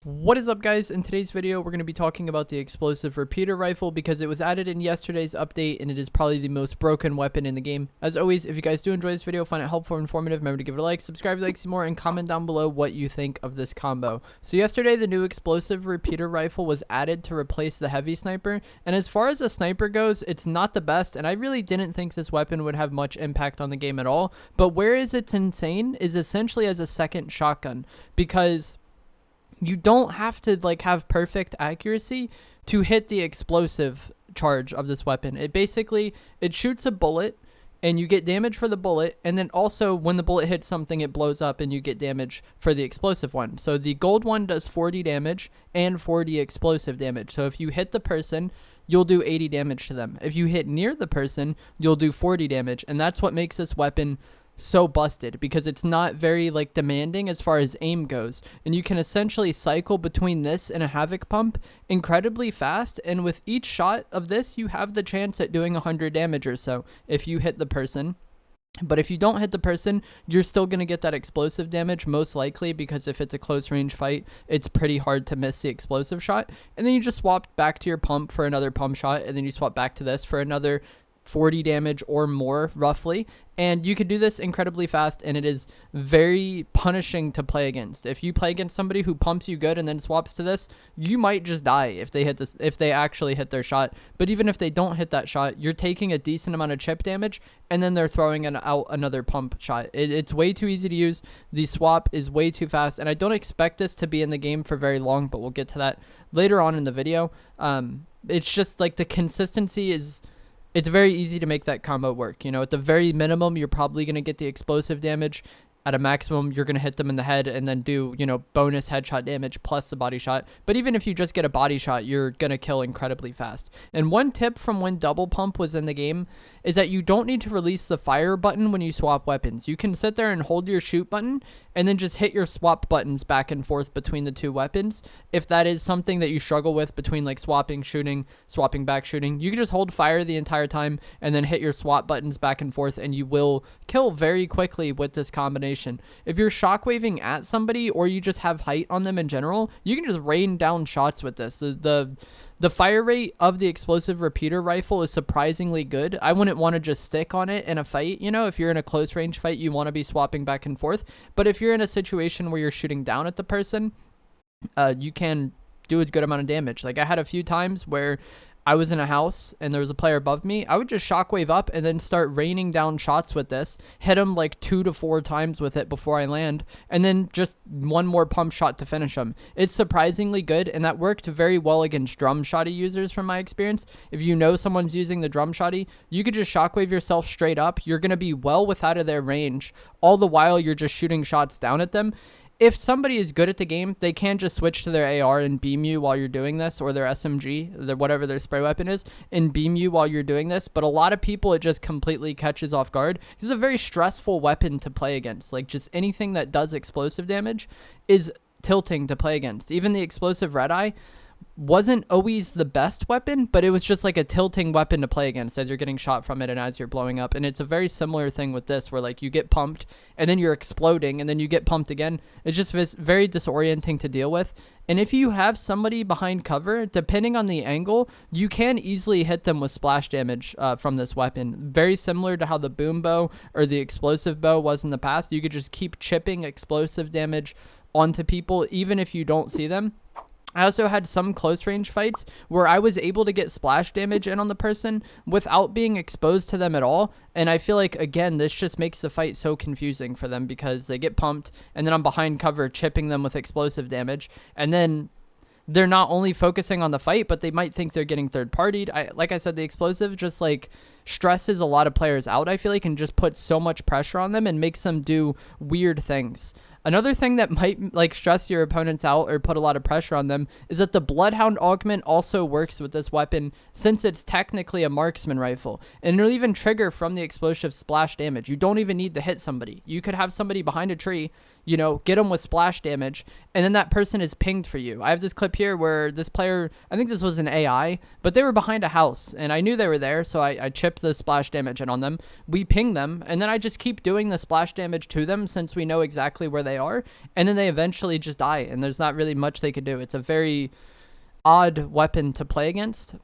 What is up, guys? In today's video we're going to be talking about the explosive repeater rifle because it was added in yesterday's update and it is probably the most broken weapon in the game. As always, if you guys do enjoy this video, find it helpful or informative, remember to give it a like, subscribe if you like to see more, and comment down below what you think of this combo. So yesterday the new explosive repeater rifle was added to replace the heavy sniper, and as far as a sniper goes, it's not the best, and I really didn't think this weapon would have much impact on the game at all. But where is it's insane is essentially as a second shotgun, because you don't have to have perfect accuracy to hit the explosive charge of this weapon. It shoots a bullet and you get damage for the bullet, and then also when the bullet hits something it blows up and you get damage for the explosive one. So the gold one does 40 damage and 40 explosive damage. So if you hit the person, you'll do 80 damage to them. If you hit near the person, you'll do 40 damage, and that's what makes this weapon so busted, because it's not very demanding as far as aim goes, and you can essentially cycle between this and a havoc pump incredibly fast, and with each shot of this you have the chance at doing 100 damage or so if you hit the person. But if you don't hit the person, you're still going to get that explosive damage, most likely, because if it's a close range fight, it's pretty hard to miss the explosive shot. And then you just swap back to your pump for another pump shot, and then you swap back to this for another 40 damage or more, roughly. And you can do this incredibly fast, and it is very punishing to play against. If you play against somebody who pumps you good and then swaps to this, you might just die if they actually hit their shot. But even if they don't hit that shot, you're taking a decent amount of chip damage, and then they're throwing out another pump shot. It's way too easy to use. The swap is way too fast, and I don't expect this to be in the game for very long, but we'll get to that later on in the video. It's just the consistency is... It's very easy to make that combo work. You know, at the very minimum, you're probably going to get the explosive damage. At a maximum, you're going to hit them in the head and then do, bonus headshot damage plus the body shot. But even if you just get a body shot, you're going to kill incredibly fast. And one tip from when double pump was in the game is that you don't need to release the fire button when you swap weapons. You can sit there and hold your shoot button and then just hit your swap buttons back and forth between the two weapons. If that is something that you struggle with between swapping, shooting, swapping back, shooting, you can just hold fire the entire time and then hit your swap buttons back and forth, and you will kill very quickly with this combination. If you're shockwaving at somebody or you just have height on them in general, you can just rain down shots with this. The fire rate of the explosive repeater rifle is surprisingly good. I wouldn't want to just stick on it in a fight. If you're in a close range fight, you want to be swapping back and forth. But if you're in a situation where you're shooting down at the person, you can do a good amount of damage. I had a few times where I was in a house and there was a player above me. I would just shockwave up and then start raining down shots with this, hit him 2 to 4 times with it before I land, and then just one more pump shot to finish him. It's surprisingly good, and that worked very well against drum shotty users from my experience. If you know someone's using the drum shotty, you could just shockwave yourself straight up. You're going to be well out of their range, all the while you're just shooting shots down at them. If somebody is good at the game, they can just switch to their AR and beam you while you're doing this, or their SMG, whatever their spray weapon is, and beam you while you're doing this. But a lot of people, it just completely catches off guard. This is a very stressful weapon to play against. Just anything that does explosive damage is tilting to play against. Even the explosive red eye wasn't always the best weapon, but it was just a tilting weapon to play against as you're getting shot from it and as you're blowing up. And it's a very similar thing with this, where you get pumped and then you're exploding and then you get pumped again. It's just very disorienting to deal with. And if you have somebody behind cover, depending on the angle, you can easily hit them with splash damage from this weapon. Very similar to how the boom bow or the explosive bow was in the past. You could just keep chipping explosive damage onto people even if you don't see them. I also had some close range fights where I was able to get splash damage in on the person without being exposed to them at all. And I feel again, this just makes the fight so confusing for them, because they get pumped and then I'm behind cover chipping them with explosive damage. And then they're not only focusing on the fight, but they might think they're getting third partied. Like I said, the explosive just stresses a lot of players out, I feel and just puts so much pressure on them and makes them do weird things. Another thing that might stress your opponents out or put a lot of pressure on them is that the Bloodhound augment also works with this weapon, since it's technically a marksman rifle, and it'll even trigger from the explosive splash damage. You don't even need to hit somebody. You could have somebody behind a tree, you know, get them with splash damage, and then that person is pinged for you. I have this clip here where this player, I think this was an AI, but they were behind a house, and I knew they were there, so I chipped the splash damage in on them. We ping them, and then I just keep doing the splash damage to them since we know exactly where they are, and then they eventually just die, and there's not really much they could do. It's a very odd weapon to play against.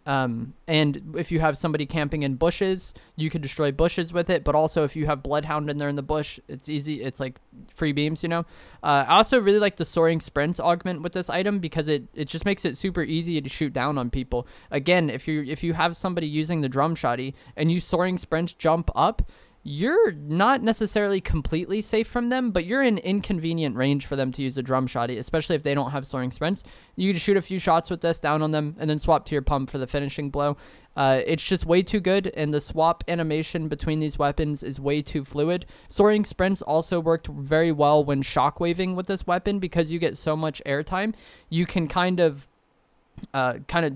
And if you have somebody camping in bushes, you could destroy bushes with it, but also if you have Bloodhound in there in the bush, it's easy. It's like free beams, you know. I also really like the soaring sprints augment with this item because it just makes it super easy to shoot down on people. Again, if you have somebody using the drum shotty and you soaring sprints jump up, you're not necessarily completely safe from them, but you're in inconvenient range for them to use a drum shotty, especially if they don't have soaring sprints. You can shoot a few shots with this down on them and then swap to your pump for the finishing blow. It's just way too good, and the swap animation between these weapons is way too fluid. Soaring sprints also worked very well when shockwaving with this weapon because you get so much airtime. You can kind of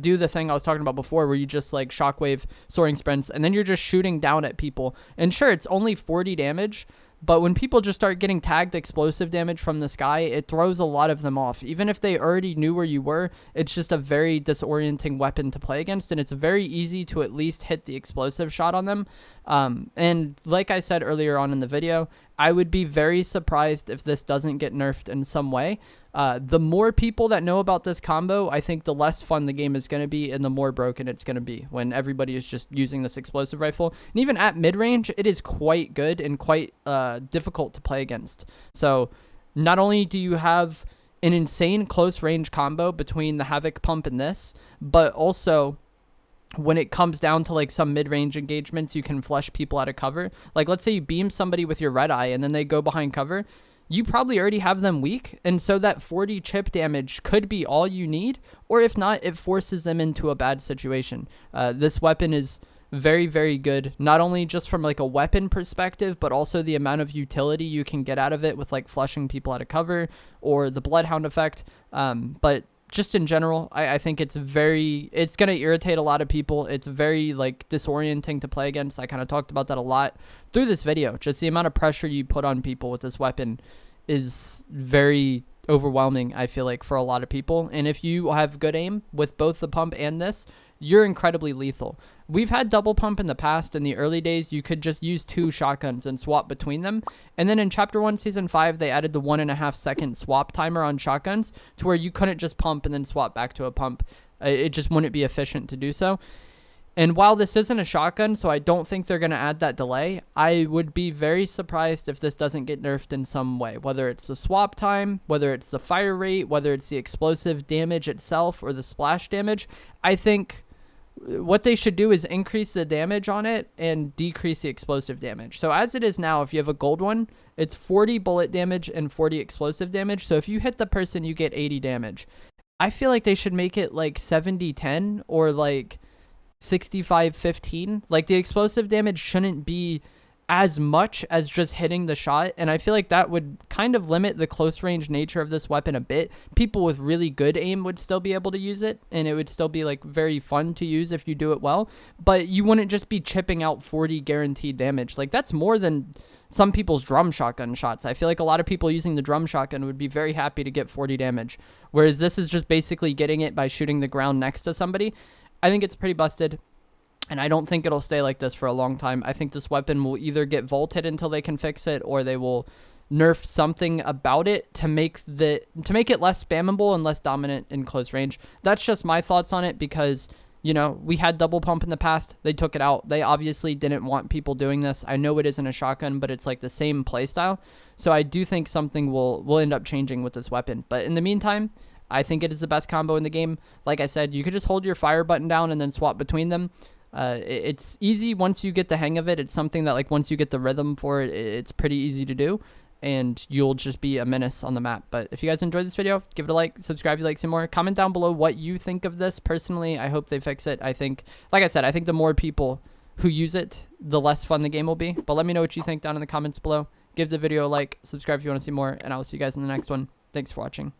do the thing I was talking about before where you just like shockwave soaring sprints and then you're just shooting down at people, and sure, it's only 40 damage, but when people just start getting tagged explosive damage from the sky, it throws a lot of them off. Even if they already knew where you were, it's just a very disorienting weapon to play against, and it's very easy to at least hit the explosive shot on them. And like I said earlier on in the video, I would be very surprised if this doesn't get nerfed in some way. The more people that know about this combo, I think the less fun the game is going to be and the more broken it's going to be when everybody is just using this explosive rifle. And even at mid-range, it is quite good and quite difficult to play against. So not only do you have an insane close range combo between the Havoc pump and this, but also when it comes down to like some mid-range engagements, you can flush people out of cover. Like let's say you beam somebody with your red eye and then they go behind cover. You probably already have them weak, and so that 40 chip damage could be all you need, or if not, it forces them into a bad situation. This weapon is very, very good, not only just from like a weapon perspective, but also the amount of utility you can get out of it with like flushing people out of cover or the Bloodhound effect. But just in general, I think it's going to irritate a lot of people. It's very like disorienting to play against. I kind of talked about that a lot through this video. Just the amount of pressure you put on people with this weapon is very overwhelming, I feel like, for a lot of people. And if you have good aim with both the pump and this, you're incredibly lethal. We've had double pump in the past. In the early days, you could just use 2 shotguns and swap between them. And then in Chapter 1, Season 5, they added the 1.5 second swap timer on shotguns to where you couldn't just pump and then swap back to a pump. It just wouldn't be efficient to do so. And while this isn't a shotgun, so I don't think they're going to add that delay, I would be very surprised if this doesn't get nerfed in some way, whether it's the swap time, whether it's the fire rate, whether it's the explosive damage itself or the splash damage. I think what they should do is increase the damage on it and decrease the explosive damage. So as it is now, if you have a gold one, it's 40 bullet damage and 40 explosive damage. So if you hit the person, you get 80 damage. I feel like they should make it like 70-10 or like 65-15. Like the explosive damage shouldn't be as much as just hitting the shot, and I feel like that would kind of limit the close range nature of this weapon a bit. People with really good aim would still be able to use it, and it would still be like very fun to use if you do it well, but you wouldn't just be chipping out 40 guaranteed damage. Like that's more than some people's drum shotgun shots. I feel like a lot of people using the drum shotgun would be very happy to get 40 damage, whereas this is just basically getting it by shooting the ground next to somebody. I think it's pretty busted. And I don't think it'll stay like this for a long time. I think this weapon will either get vaulted until they can fix it, or they will nerf something about it to make it less spammable and less dominant in close range. That's just my thoughts on it because, you know, we had double pump in the past. They took it out. They obviously didn't want people doing this. I know it isn't a shotgun, but it's like the same playstyle. So I do think something will end up changing with this weapon. But in the meantime, I think it is the best combo in the game. Like I said, you could just hold your fire button down and then swap between them. It's easy once you get the hang of it. It's something that like once you get the rhythm for it, it's pretty easy to do, and you'll just be a menace on the map. But if you guys enjoyed this video, give it a like, subscribe if you like some more, comment down below what you think of this. Personally, I hope they fix it. I think, like I said, I think the more people who use it, the less fun the game will be. But let me know what you think down in the comments below. Give the video a like, subscribe if you want to see more, and I will see you guys in the next one. Thanks for watching.